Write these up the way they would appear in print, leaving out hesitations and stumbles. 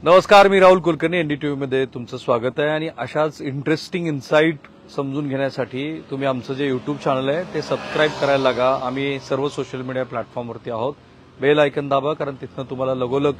नमस्कार, मी राहुल कुलकर्णी. एनडीटीव्ही मध्ये तुमचं स्वागत आहे. आणि अशाच इंटरेस्टिंग इन्साइट समजून घेण्यासाठी तुम्ही आमचं जे युट्यूब चॅनल आहे ते सबस्क्राईब करायला लागा. आम्ही सर्व सोशल मीडिया प्लॅटफॉर्मवरती आहोत. बेल आयकन दाबा, कारण तिथनं तुम्हाला लगोलग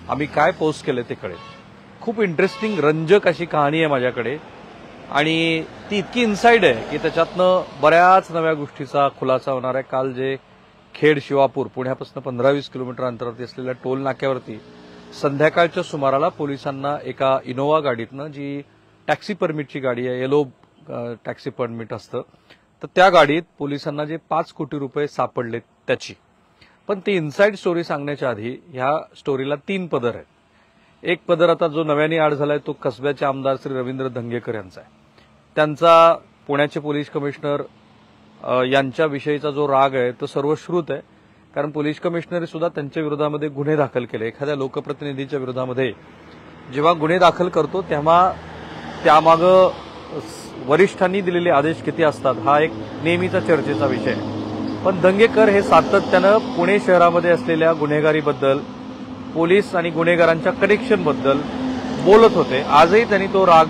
आम्ही काय पोस्ट केलं ते कळेल. खूप इंटरेस्टिंग रंजक अशी कहाणी आहे माझ्याकडे, आणि ती इतकी इन्साइड आहे की त्याच्यातनं बऱ्याच नव्या गोष्टीचा खुलासा होणार आहे. काल जे खेड शिवापूर पुण्यापासून 15-20 किलोमीटर अंतरावरती असलेल्या टोल नाक्यावरती संध्याकाळच्या सुमाराला पोलिसांना एका इनोव्हा गाडीतनं, जी टॅक्सी परमिटची गाडी आहे, येलो टॅक्सी परमिट असतं, तर त्या गाडीत पोलिसांना जे 5 कोटी रुपये सापडले त्याची. पण ती इन्साइड स्टोरी सांगण्याच्या आधी ह्या स्टोरीला 3 पदर आहेत. एक पदर आता जो नव्याने ऍड झालाय तो कसब्याचे आमदार श्री रवींद्र धंगेकर यांचा आहे. त्यांचा पुण्याचे पोलीस कमिशनर यांच्याविषयीचा जो राग आहे तो सर्वश्रुत आहे. कारण पोलीस कमिशनर सुद्धा त्यांच्या विरोधामध्ये गुन्हे दाखल केले. एखाद्या लोकप्रतिनिधीच्या विरोधामध्ये जेव्हा गुन्हे दाखल करतो तेव्हा त्यामागं वरिष्ठांनी दिलेले आदेश किती असतात हा एक नेहमीचा चर्चेचा विषय आहे. पण धंगेकर हे सातत्यानं पुणे शहरामध्ये असलेल्या गुन्हेगारीबद्दल, पोलीस आणि गुन्हेगारांच्या कनेक्शनबद्दल बोलत होते. आजही त्यांनी तो राग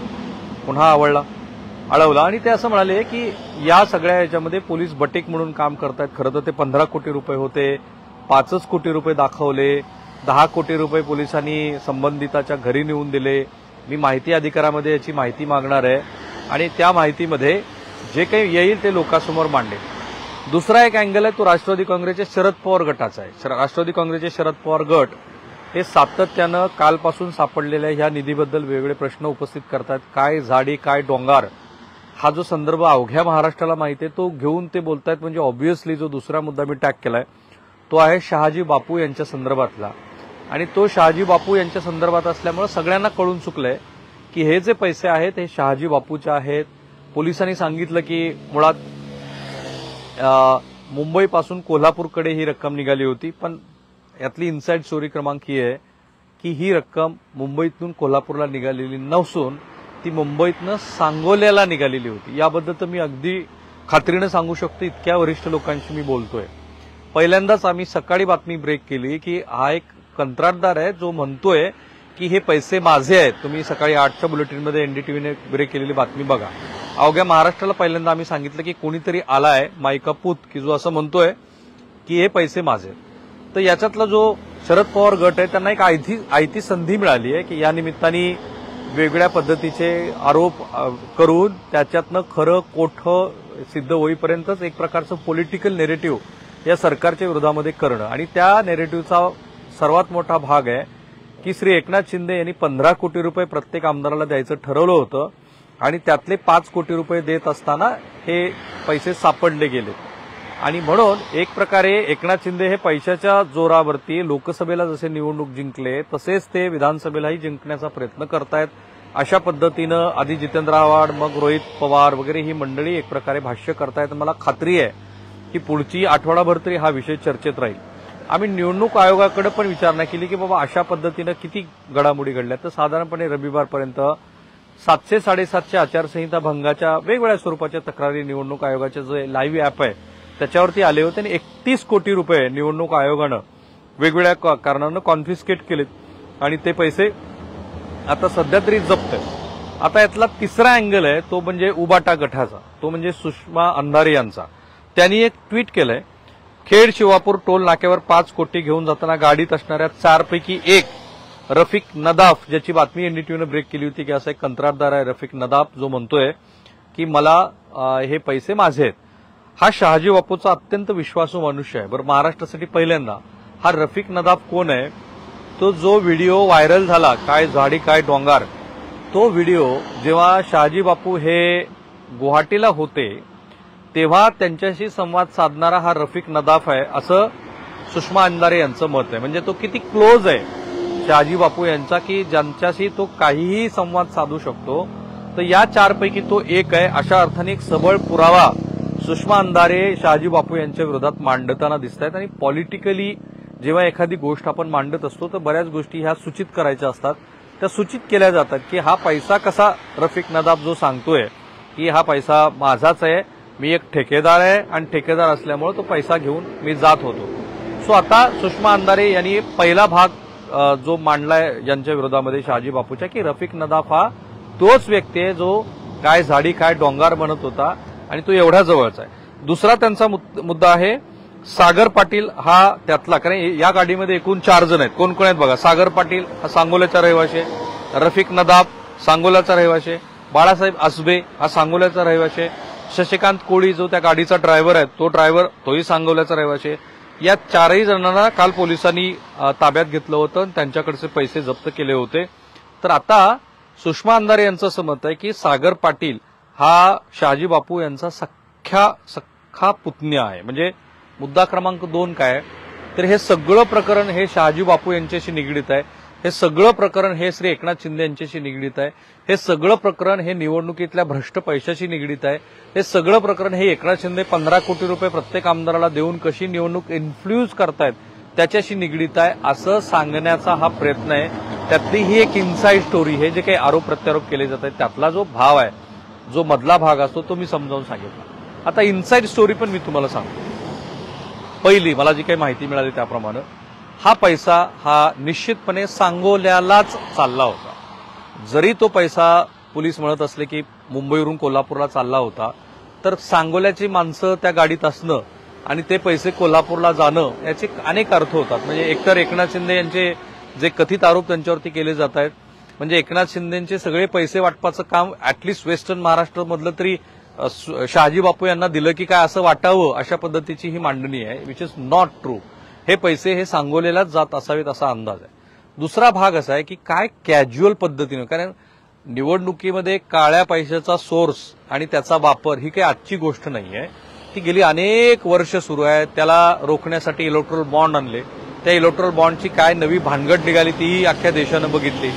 पुन्हा अळवला आणि ते असं म्हणाले की या सगळ्या याच्यामध्ये पोलीस बटेक म्हणून काम करतायत. खरं तर ते 15 कोटी रुपये होते, 5 कोटी रुपये दाखवले, 10 कोटी रुपये पोलिसांनी संबंधिताच्या घरी नेऊन दिले. मी माहिती अधिकारामध्ये याची माहिती मागणार आहे आणि त्या माहितीमध्ये जे काही येईल ते लोकांसमोर मांडेल. दुसरा एक अँगल आहे तो राष्ट्रवादी काँग्रेसच्या शरद पवार गटाचा आहे. राष्ट्रवादी काँग्रेसचे शरद पवार गट हे सातत्यानं कालपासून सापडलेल्या ह्या निधीबद्दल वेगवेगळे प्रश्न उपस्थित करतात. काय झाडी काय डोंगार हा जो संदर्भ अवघ्या महाराष्ट्राला माहिती आहे तो घेऊन ते बोलतायत. म्हणजे ऑब्व्हियसली जो दुसरा मुद्दा मी टॅग केलाय तो आहे शहाजी बापू यांच्या संदर्भातला. आणि तो शहाजी बापू यांच्या संदर्भात असल्यामुळे सगळ्यांना कळून चुकलंय की हे जे पैसे आहेत हे शहाजी बापूचे आहेत. पोलिसांनी सांगितलं की मुळात मुंबईपासून कोल्हापूरकडे ही रक्कम निघाली होती. पण यातली इन्साइड स्टोरी क्रमांक ही आहे की ही रक्कम मुंबईतून कोल्हापूरला निघालेली नसून ती मुंबईतनं सांगोल्याला निघालेली होती. याबद्दल तर मी अगदी खात्रीनं सांगू शकतो, इतक्या वरिष्ठ लोकांशी मी बोलतोय. पहिल्यांदाच आम्ही सकाळी बातमी ब्रेक केली की हा एक कंत्राटदार आहे जो म्हणतोय की हे पैसे माझे आहेत. तुम्ही सकाळी 8च्या बुलेटिनमध्ये एनडीटीव्हीने ब्रेक केलेली बातमी बघा. अवघ्या महाराष्ट्राला पहिल्यांदा आम्ही सांगितलं की कोणीतरी आलाय मायका पूत की जो असं म्हणतोय की हे पैसे माझे. तर याच्यातला जो शरद पवार गट आहे त्यांना एक आयती संधी मिळाली आहे की या निमित्ताने वेगवेगळ्या पद्धतीचे आरोप करून त्याच्यातनं खरं कोठं सिद्ध होईपर्यंतच एक प्रकारचं पॉलिटिकल नेरेटिव्ह या सरकारच्या विरोधामध्ये करणं. आणि त्या नेरेटिव्हचा सर्वात मोठा भाग आहे की श्री एकनाथ शिंदे यांनी 15 कोटी रुपये प्रत्येक आमदाराला द्यायचं ठरवलं होतं आणि त्यातले 5 कोटी रुपये देत असताना हे पैसे सापडले गेले. आणि म्हणून एक प्रकारे एकनाथ शिंदे हे पैशाच्या जोरावरती लोकसभेला जसे निवडणूक जिंकले तसेच ते विधानसभेलाही जिंकण्याचा प्रयत्न करतायत. अशा पद्धतीनं आधी जितेंद्र आव्हाड, मग रोहित पवार वगैरे ही मंडळी एक प्रकारे भाष्य करतायत. मला खात्री आहे की पुढची आठवडाभर तरी हा विषय चर्चेत राहील. आम्ही निवडणूक आयोगाकडे पण विचारणा केली की बाबा अशा पद्धतीनं किती घडामोडी घडल्या. तर साधारणपणे रविवारपर्यंत 700-750 आचारसंहिता भंगाच्या वेगवेगळ्या स्वरूपाच्या तक्रारी निवडणूक आयोगाचे जे लाईव्ह ॲप आहे त्याच्यावरती आले होते. आणि 31 कोटी रुपये निवडणूक आयोगानं वेगवेगळ्या कारणानं कॉन्फिस्केट केलेत आणि ते पैसे आता सध्या तरी जप्त आहेत. आता यातला तिसरा अँगल आहे तो म्हणजे उबाटा गटाचा, तो म्हणजे सुषमा अंधारे यांचा. त्यांनी एक ट्विट केलंय, खेड शिवापूर टोल नाक्यावर 5 कोटी घेऊन जाताना गाडीत असणाऱ्या 4 पैकी एक रफिक नदाफ, ज्याची बातमी एनडीटीव्हीनं ब्रेक केली होती की असा एक कंत्राटदार आहे रफिक नदाफ जो म्हणतोय की मला हे पैसे माझे आहेत. हा शहाजी बापूचा अत्यंत विश्वासू मनुष्य आहे. बरं, महाराष्ट्रासाठी पहिल्यांदा हा रफिक नदाफ कोण आहे? तो जो व्हिडिओ व्हायरल झाला काय झाडी काय डोंगार, तो व्हिडिओ जेव्हा शहाजी बापू हे गुवाहाटीला होते तेव्हा त्यांच्याशी संवाद साधणारा हा रफिक नदाफ आहे असं सुषमा अंधारे यांचं मत आहे. म्हणजे तो किती क्लोज आहे शहाजी बापू यांचा की ज्यांच्याशी तो काहीही संवाद साधू शकतो. तर या 4 पैकी तो एक आहे. अशा अर्थाने एक सबळ पुरावा सुषमा अंधारे शहाजी बापू यांच्या विरोधात मांडताना दिसत आहेत. आणि पॉलिटिकली जेव्हा एखादी गोष्ट आपण मांडत असतो तर बऱ्याच गोष्टी ह्या सूचित करायच्या असतात, त्या सूचित केल्या जातात की हा पैसा कसा, रफिक नदाफ जो सांगतोय की हा पैसा माझाच आहे, मी एक ठेकेदार आहे आणि ठेकेदार असल्यामुळे तो पैसा घेऊन मी जात होतो. सो आता सुषमा अंधारे यांनी पहिला भाग जो मांडलाय ज्यांच्या विरोधामध्ये शहाजी बापूच्या, की रफिक नदाफ हा तोच व्यक्ती आहे जो काय झाडी काय डोंगर बनत होता आणि तो एवढ्या जवळचा आहे. दुसरा त्यांचा मुद्दा आहे सागर पाटील हा त्यातला, कारण या गाडीमध्ये एकूण 4 जण आहेत. कोण कोण आहेत बघा. सागर पाटील हा सांगोल्याचा रहिवासी आहे, रफिक नदाफ सांगोल्याचा रहिवासी आहे, बाळासाहेब आसबे हा सांगोल्याचा रहिवासी आहे, शशिकांत कोळी जो त्या गाडीचा ड्रायव्हर आहे तोही सांगोल्याचा रहिवासी आहे. या 4ही जणांना काल पोलिसांनी ताब्यात घेतलं होतं, त्यांच्याकडचे पैसे जप्त केले होते. तर आता सुषमा अंधारे यांचं असं मत आहे की सागर पाटील हा शहाजी बापू यांचा सख्खा पुतण्या आहे. म्हणजे मुद्दा क्रमांक 2 काय, तर हे सगळं प्रकरण हे शहाजी बापू यांच्याशी निगडीत आहे. हे सगळं प्रकरण हे श्री एकनाथ शिंदे यांच्याशी निगडीत आहे. हे सगळं प्रकरण हे निवडणुकीतल्या भ्रष्ट पैशाशी निगडीत आहे. हे सगळं प्रकरण हे एकनाथ शिंदे 15 कोटी रुपये प्रत्येक आमदाराला देऊन कशी निवडणूक इन्फ्लुएन्स करतायत त्याच्याशी निगडीत आहे असं सांगण्याचा हा प्रयत्न आहे. त्यातली ही एक इनसाइड स्टोरी आहे. जे काही आरोप प्रत्यारोप केले जात आहेत त्यातला जो भाव आहे, जो मधला भाग असतो तो मी समजावून सांगितला. आता इनसाइड स्टोरी पण मी तुम्हाला सांगतो. पहिली मला जी काही माहिती मिळाली त्याप्रमाणे हा पैसा हा निश्चितपणे सांगोल्यालाच चालला होता. जरी तो पैसा पोलीस म्हणत असले की मुंबईवरून कोल्हापूरला चालला होता, तर सांगोल्याची माणसं त्या गाडीत असणं आणि ते पैसे कोल्हापूरला जाणं याचे अनेक अर्थ होतात. म्हणजे एकतर एकनाथ शिंदे यांचे जे कथित आरोप त्यांच्यावरती केले जात आहेत, म्हणजे एकनाथ शिंदेचे सगळे पैसे वाटपाचं काम ऍटलिस्ट वेस्टर्न महाराष्ट्रामधलं तरी शहाजी बापू यांना दिलं की काय असं वाटावं अशा पद्धतीची ही मांडणी आहे, विच इज नॉट ट्रू. हे पैसे हे सांगोल्यालाच जात असावेत असा अंदाज आहे. दुसरा भाग असा आहे की काय कॅज्युअल पद्धतीनं, कारण निवडणुकीमध्ये काळ्या पैशाचा सोर्स आणि त्याचा वापर ही काही आजची गोष्ट नाहीये. ती गेली अनेक वर्ष सुरू आहे. त्याला रोखण्यासाठी इलेक्ट्रोल बॉन्ड आणले. त्या इलेक्ट्रोल बॉन्डची काय नवी भानगड निघाली तीही अख्ख्या देशानं बघितली.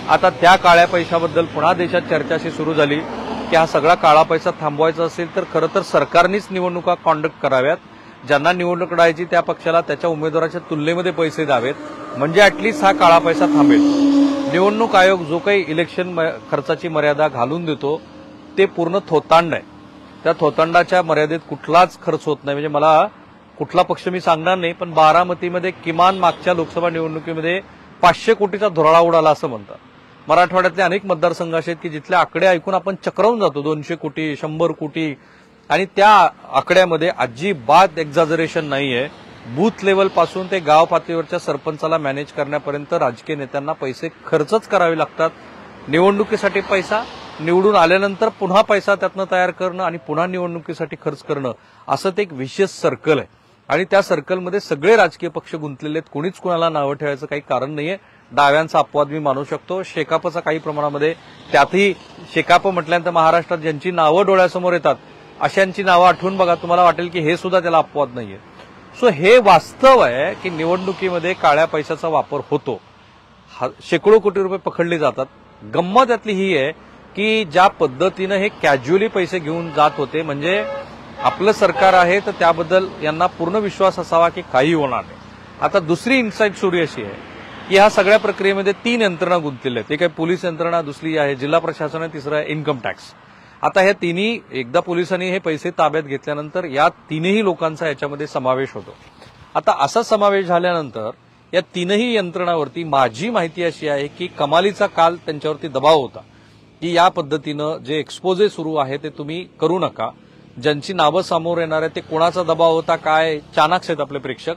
आता त्या काळ्या पैशाबद्दल पुन्हा देशात चर्चाशी सुरू झाली की हा सगळा काळा पैसा थांबवायचा असेल तर खरं तर सरकारनीच निवडणुका कॉन्डक्ट कराव्यात. ज्यांना निवडणूक लढायची त्या पक्षाला त्याच्या उमेदवाराच्या तुलनेमध्ये पैसे द्यावेत, म्हणजे ऍटलीस्ट हा काळा पैसा थांबेल. निवडणूक आयोग जो काही इलेक्शन खर्चाची मर्यादा घालून देतो ते पूर्ण थोतांड आहे. त्या थोतांडाच्या मर्यादेत कुठलाच खर्च होत नाही. म्हणजे मला कुठला पक्ष मी सांगणार नाही, पण बारामतीमध्ये किमान मागच्या लोकसभा निवडणुकीमध्ये 500 कोटीचा धुराळा उडाला असं म्हणतात. मराठवाड्यातले अनेक मतदारसंघ असे आहेत की जिथले आकडे ऐकून आपण चक्रावून जातो. 200 कोटी 100 कोटी, आणि त्या आकड्यामध्ये अजिबात एक्झॅजरेशन नाहीये. बूथ लेवल पासून ते गाव पातळीवरच्या सरपंचाला मॅनेज करण्यापर्यंत राजकीय नेत्यांना पैसे खर्चच करावे लागतात. निवडणुकीसाठी पैसा, निवडून आल्यानंतर पुन्हा पैसा त्यातनं तयार करणं आणि पुन्हा निवडणुकीसाठी खर्च करणं, असं ते एक विशेष सर्कल आहे. आणि त्या सर्कलमध्ये सगळे राजकीय पक्ष गुंतलेले आहेत. कोणीच कुणाला नावं ठेवायचं काही कारण नाहीये. डाव्यांचा अपवाद मी मानू शकतो, शेकापचा काही प्रमाणामध्ये. त्यातही शेकाप म्हटल्यानंतर महाराष्ट्रात ज्यांची नावं डोळ्यासमोर येतात अशांची नावं आठवून बघा, तुम्हाला वाटेल की हे सुद्धा त्याला अपवाद नाहीये. सो हे वास्तव आहे की निवडणुकीमध्ये काळ्या पैशाचा वापर होतो. शेकडो कोटी रुपये पकडले जातात. गंमत यातली ही आहे की ज्या पद्धतीनं हे कॅज्युअली पैसे घेऊन जात होते, म्हणजे आपलं सरकार आहे तर त्याबद्दल यांना पूर्ण विश्वास असावा की काही होणार नाही. आता दुसरी इनसाइड स्टोरी अशी आहे की ह्या सगळ्या प्रक्रियेमध्ये 3 यंत्रणा गुंतलेल्या आहेत. एक आहे पोलीस यंत्रणा, दुसरी आहे जिल्हा प्रशासन आहे, तिसरं आहे इन्कम टॅक्स. आता ह्या तिन्ही, एकदा पोलिसांनी हे पैसे ताब्यात घेतल्यानंतर या तीनही लोकांचा याच्यामध्ये समावेश होतो. आता असा समावेश झाल्यानंतर या तीनही यंत्रणावरती माझी माहिती अशी आहे की कमालीचा काल त्यांच्यावरती दबाव होता की या पद्धतीनं जे एक्सपोजे सुरू आहे ते तुम्ही करू नका. ज्यांची नावं समोर येणार आहे ते कोणाचा दबाव होता, काय चाणाक्ष आहेत आपले प्रेक्षक,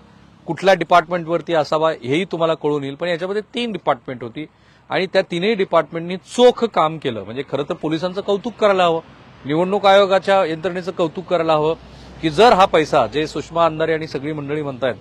कुठल्या डिपार्टमेंटवरती असावा हेही तुम्हाला कळून येईल. पण याच्यामध्ये 3 डिपार्टमेंट होती आणि त्या तीनही डिपार्टमेंटनी चोख काम केलं. म्हणजे खरं तर पोलिसांचं कौतुक करायला हवं, निवडणूक आयोगाच्या यंत्रणेचं कौतुक करायला हवं की जर हा पैसा, जे सुषमा अंधारे आणि सगळी मंडळी म्हणतायत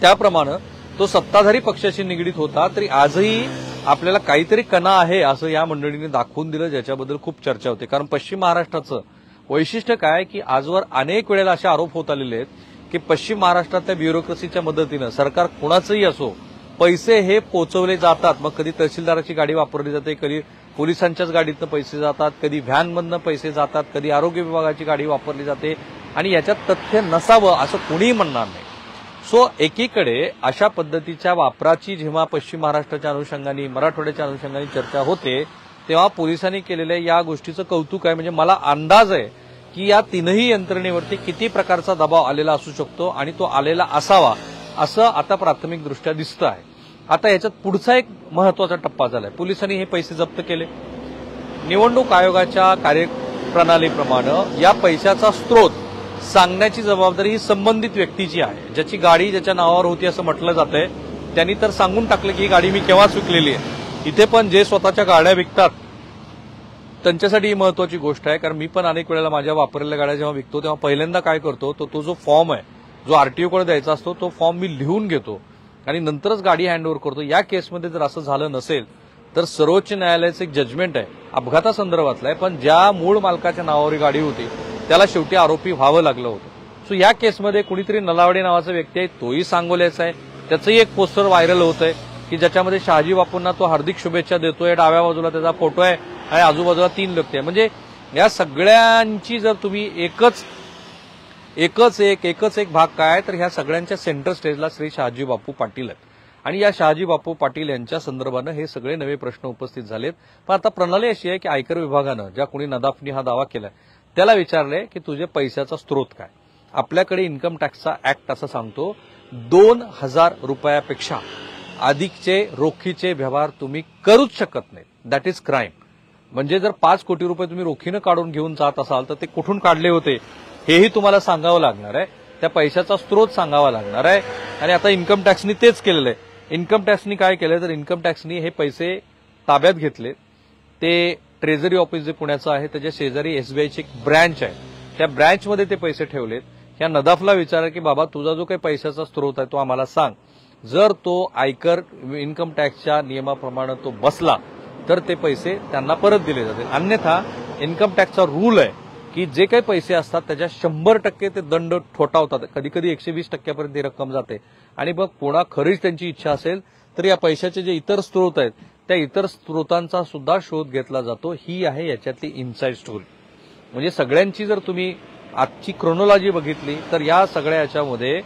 त्याप्रमाणे तो सत्ताधारी पक्षाशी निगडीत होता, तरी आजही आपल्याला काहीतरी कणा आहे असं या मंडळीने दाखवून दिलं, ज्याच्याबद्दल खूप चर्चा होते. कारण पश्चिम महाराष्ट्राचं वैशिष्ट्य काय की आजवर अनेक वेळेला असे आरोप होत आलेले आहेत की पश्चिम महाराष्ट्रातल्या ब्युरोक्रेसीच्या मदतीनं सरकार कुणाचंही असो पैसे हे पोचवले जातात. मग कधी तहसीलदाराची गाडी वापरली जाते, कधी पोलिसांच्याच गाडीतनं पैसे जातात, कधी व्हॅनमधनं पैसे जातात, कधी आरोग्य विभागाची गाडी वापरली जाते आणि याच्यात तथ्य नसावं असं कुणीही म्हणणार नाही. सो एकीकडे अशा पद्धतीच्या वापराची जेव्हा पश्चिम महाराष्ट्राच्या अनुषंगाने, मराठवाड्याच्या अनुषंगाने चर्चा होते तेव्हा पोलिसांनी केलेल्या या गोष्टीचं कौतुक आहे. म्हणजे मला अंदाज आहे की या तीनही यंत्रणेवरती किती प्रकारचा दबाव आलेला असू शकतो आणि तो आलेला असावा असं आता प्राथमिकदृष्ट्या दिसतं आहे. आता याच्यात पुढचा एक महत्वाचा टप्पा झालाय. पोलिसांनी हे पैसे जप्त केले. निवडणूक आयोगाच्या कार्यप्रणालीप्रमाणे या पैशाचा स्रोत सांगण्याची जबाबदारी ही संबंधित व्यक्तीची आहे. ज्याची गाडी ज्याच्या नावावर होती असं म्हटलं जातंय त्यांनी तर सांगून टाकलं की ही गाडी मी केव्हाच विकलेली आहे. इथे पण जे स्वतःच्या गाड्या विकतात त्यांच्यासाठी ही महत्वाची गोष्ट आहे. कारण मी पण अनेक वेळेला माझ्या वापरलेल्या गाड्या जेव्हा विकतो तेव्हा पहिल्यांदा काय करतो, तो जो फॉर्म आहे जो आरटीओकडे द्यायचा असतो तो फॉर्म मी लिहून घेतो आणि नंतरच गाडी हँडओव्हर करतो. या केसमध्ये जर असं झालं नसेल तर सर्वोच्च न्यायालयाचं एक जजमेंट आहे अपघातासंदर्भातलं आहे, पण ज्या मूळ मालकाच्या नावावर गाडी होती त्याला शेवटी आरोपी व्हावं लागलं होतं. सो या केसमध्ये कुणीतरी नलावडे नावाचा व्यक्ती आहे, तोही सांगोल्याचा आहे. त्याचंही एक पोस्टर व्हायरल होत आहे की ज्याच्यामध्ये शहाजी बापूंना तो हार्दिक शुभेच्छा देतोय. डाव्या बाजूला त्याचा फोटो आहे आणि आजूबाजूला 3 व्यक्ती आहे. म्हणजे या सगळ्यांची जर तुम्ही एकच एक भाग काय तर ह्या सगळ्यांच्या सेंटर स्टेजला श्री शहाजी बापू पाटील आहेत आणि या शहाजी बापू पाटील यांच्या संदर्भानं हे सगळे नवे प्रश्न उपस्थित झालेत. पण आता प्रणाली अशी आहे की आयकर विभागानं ज्या कोणी नदाफनी हा दावा केलाय त्याला विचारलंय की तुझे पैशाचा स्रोत काय. आपल्याकडे इन्कम टॅक्सचा ऍक्ट असं सांगतो 2,000 रुपयापेक्षा अधिकचे रोखीचे व्यवहार तुम्ही करूच शकत नाही. That is crime. म्हणजे जर 5 कोटी रुपये तुम्ही रोखीनं काढून घेऊन जात असाल तर ते कुठून काढले होते हेही तुम्हाला सांगावं लागणार आहे. त्या पैशाचा स्रोत सांगावा लागणार आहे. आणि आता इन्कम टॅक्सनी तेच केलेलं आहे. इन्कम टॅक्सनी काय केलं तर इन्कम टॅक्सनी हे पैसे ताब्यात घेतले. ते ट्रेझरी ऑफिस जे पुण्याचं आहे त्याच्या शेजारी एसबीआयची एक ब्रँच आहे, त्या ब्रँचमध्ये ते पैसे ठेवलेत. ह्या नदाफला विचारा की बाबा तुझा जो काही पैशाचा स्रोत आहे तो आम्हाला सांग. जर तो आयकर इन्कम टॅक्सच्या नियमाप्रमाणे तो बसला तर ते पैसे त्यांना परत दिले जातील. अन्यथा इन्कम टॅक्सचा रूल आहे की जे काही पैसे असतात त्याच्या 100% ते दंड ठोठावतात. कधी कधी 120% ही रक्कम जाते. आणि मग पुन्हा खरीच त्यांची इच्छा असेल तर या पैशाचे जे इतर स्रोत आहेत त्या इतर स्रोतांचा सुद्धा शोध घेतला जातो. ही आहे याच्यातली इनसाइड स्टोरी. म्हणजे सगळ्यांची जर तुम्ही आजची क्रोनॉलॉजी बघितली तर या सगळ्या याच्यामध्ये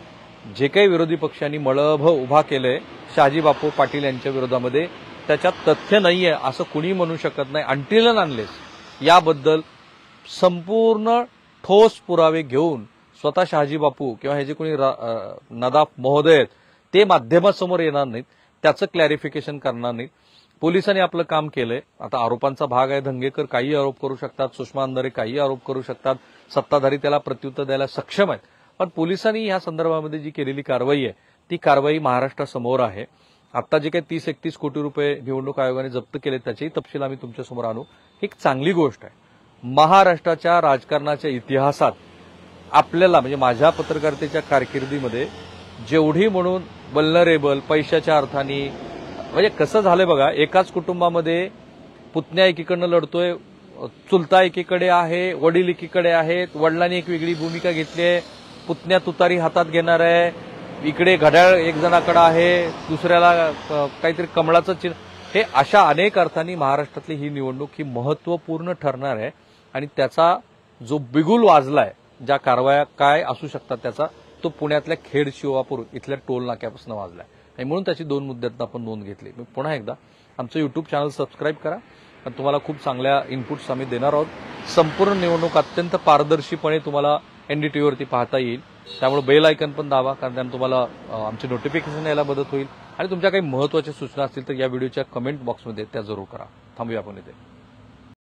जे काही विरोधी पक्षांनी मळभ उभा केलंय शहाजी बापू पाटील यांच्या विरोधामध्ये त्याच्यात तथ्य नाहीये असं कुणी म्हणू शकत नाही. अंटिल अँड अनलेस याबद्दल संपूर्ण ठोस पुरावे घेऊन स्वतः शहाजी बापू किंवा हे जे कोणी नदाफ महोदय आहेत ते माध्यमासमोर येणार नाहीत, त्याचं क्लॅरिफिकेशन करणार नाहीत. पोलिसांनी आपलं काम केलंय. आता आरोपांचा भाग आहे. धंगेकर काही आरोप करू शकतात, सुषमा अंधारे काही आरोप करू शकतात, सत्ताधारी त्याला प्रत्युत्तर द्यायला सक्षम आहेत. पण पोलिसांनी या संदर्भामध्ये जी केलेली कारवाई आहे ती कारवाई महाराष्ट्रासमोर आहे. आता जे काही 30-31 कोटी रुपये निवडणूक आयोगाने जप्त केले त्याचेही तपशील आम्ही तुमच्यासमोर आणू. ही एक चांगली गोष्ट आहे. महाराष्ट्राच्या राजकारणाच्या इतिहासात आपल्याला म्हणजे माझ्या पत्रकारितेच्या कारकिर्दीमध्ये जेवढी म्हणून वल्नरेबल पैशाच्या अर्थाने म्हणजे कसं झालंय बघा, एकाच कुटुंबामध्ये पुतण्या एकीकडनं लढतोय, चुलता एकीकडे आहे, वडील एकीकडे आहेत, वडिलांनी एक वेगळी भूमिका घेतली आहे, पुतण्या तुतारी हातात घेणार आहे, इकडे घड्याळ एक जणाकडे आहे, दुसऱ्याला काहीतरी कमळाचं चिन्ह. हे अशा अनेक अर्थांनी महाराष्ट्रातली ही निवडणूक ही महत्वपूर्ण ठरणार आहे. आणि त्याचा जो बिगुल वाजलाय, ज्या कारवाया काय असू शकतात त्याचा, तो पुण्यातल्या खेड शिवापूर इथल्या टोल नाक्यापासून वाजलाय. आणि म्हणून त्याची 2 मुद्द्यात आपण नोंद घेतली. मी पुन्हा एकदा आमचं युट्यूब चॅनल सबस्क्राईब करा, कारण तुम्हाला खूप चांगल्या इनपुट्स आम्ही देणार आहोत. संपूर्ण निवडणूक अत्यंत पारदर्शीपणे तुम्हाला एनडीटीव्हीवरती पाहता येईल. त्यामुळे बेल आयकन पण दाबा, कारण त्यानं तुम्हाला आमचे नोटिफिकेशन यायला मदत होईल. आणि तुमच्या काही महत्त्वाच्या सूचना असतील तर या व्हिडिओच्या कमेंट बॉक्समध्ये त्या जरूर करा. थांबूया आपण इथे.